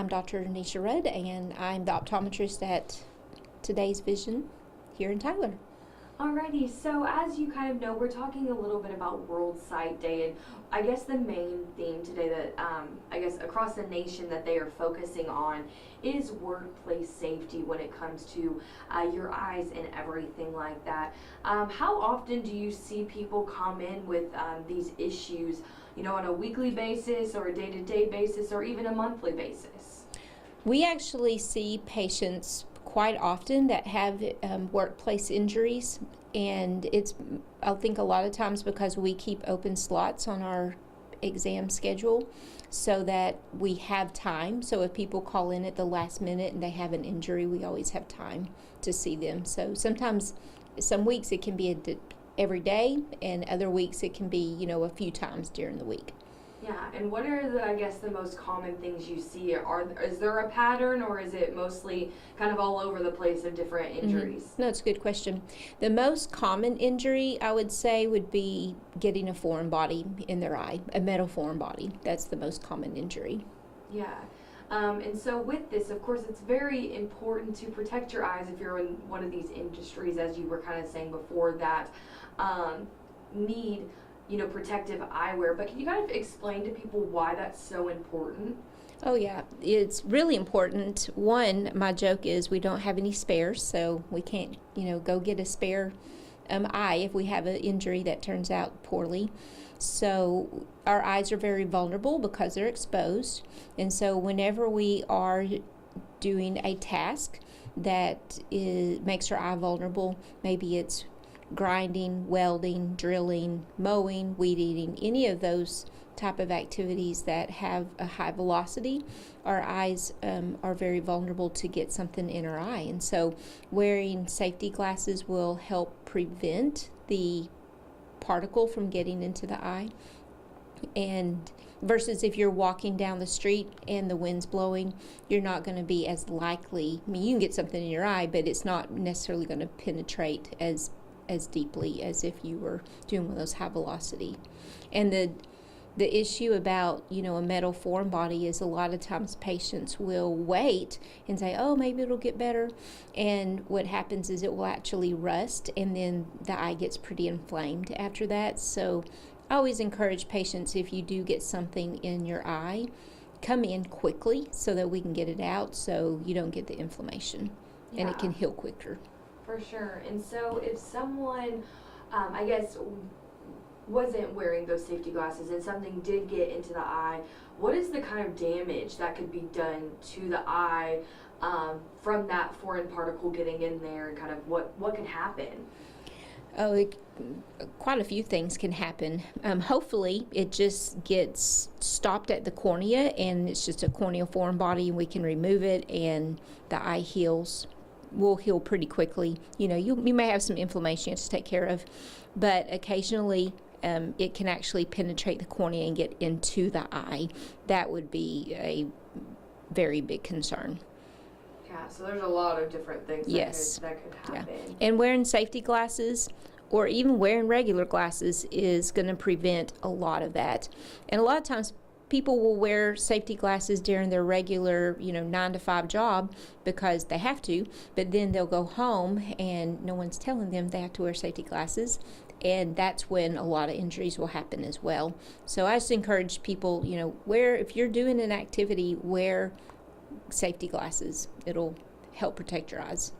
I'm Dr. Neshia Rudd, and I'm the optometrist at Today's Vision here in Tyler. Alrighty, so as you kind of know, we're talking a little bit about World Sight Day, and I guess the main theme today that I guess across the nation that they are focusing on is workplace safety when it comes to your eyes and everything like that. How often do you see people come in with these issues, you know, on a weekly basis or a day-to-day basis or even a monthly basis? We actually see patients quite often that have workplace injuries, and it's, I think, a lot of times because we keep open slots on our exam schedule so that we have time. So if people call in at the last minute and they have an injury, we always have time to see them. So sometimes, some weeks it can be every day, and other weeks it can be, you know, a few times during the week. Yeah, and what are the, I guess, the most common things you see? Is there a pattern, or is it mostly kind of all over the place of different injuries? No, it's a good question. The most common injury, I would say, would be getting a foreign body in their eye, a metal foreign body. That's the most common injury. Yeah. And so with this, of course, it's very important to protect your eyes if you're in one of these industries, as you were kind of saying before, that need, you know, protective eyewear. But can you kind of explain to people why that's so important? Oh yeah, it's really important. One, my joke is we don't have any spares, so we can't, you know, go get a spare eye if we have an injury that turns out poorly. So our eyes are very vulnerable because they're exposed, and so whenever we are doing a task that makes our eye vulnerable, maybe it's grinding, welding, drilling, mowing, weed eating, any of those type of activities that have a high velocity, our eyes are very vulnerable to get something in our eye. And so wearing safety glasses will help prevent the particle from getting into the eye. And versus if you're walking down the street and the wind's blowing, you're not going to be as likely, I mean, you can get something in your eye, but it's not necessarily going to penetrate as deeply as if you were doing one of those high velocity. And the issue about, you know, a metal foreign body is a lot of times patients will wait and say, oh, maybe it'll get better, and what happens is it will actually rust, and then the eye gets pretty inflamed after that. So I always encourage patients, if you do get something in your eye, come in quickly so that we can get it out so you don't get the inflammation. Yeah. And it can heal quicker. For sure. And so if someone, I guess, wasn't wearing those safety glasses and something did get into the eye, what is the kind of damage that could be done to the eye from that foreign particle getting in there, and kind of what could happen? Oh, quite a few things can happen. Hopefully it just gets stopped at the cornea, and it's just a corneal foreign body, and we can remove it, and the eye will heal pretty quickly. You know, you may have some inflammation you have to take care of, but occasionally it can actually penetrate the cornea and get into the eye. That would be a very big concern. Yeah, so there's a lot of different things that could happen. Yeah. And wearing safety glasses, or even wearing regular glasses, is going to prevent a lot of that. And a lot of times people will wear safety glasses during their regular, you know, 9-to-5 job because they have to, but then they'll go home and no one's telling them they have to wear safety glasses, and that's when a lot of injuries will happen as well. So I just encourage people, you know, if you're doing an activity, wear safety glasses. It'll help protect your eyes.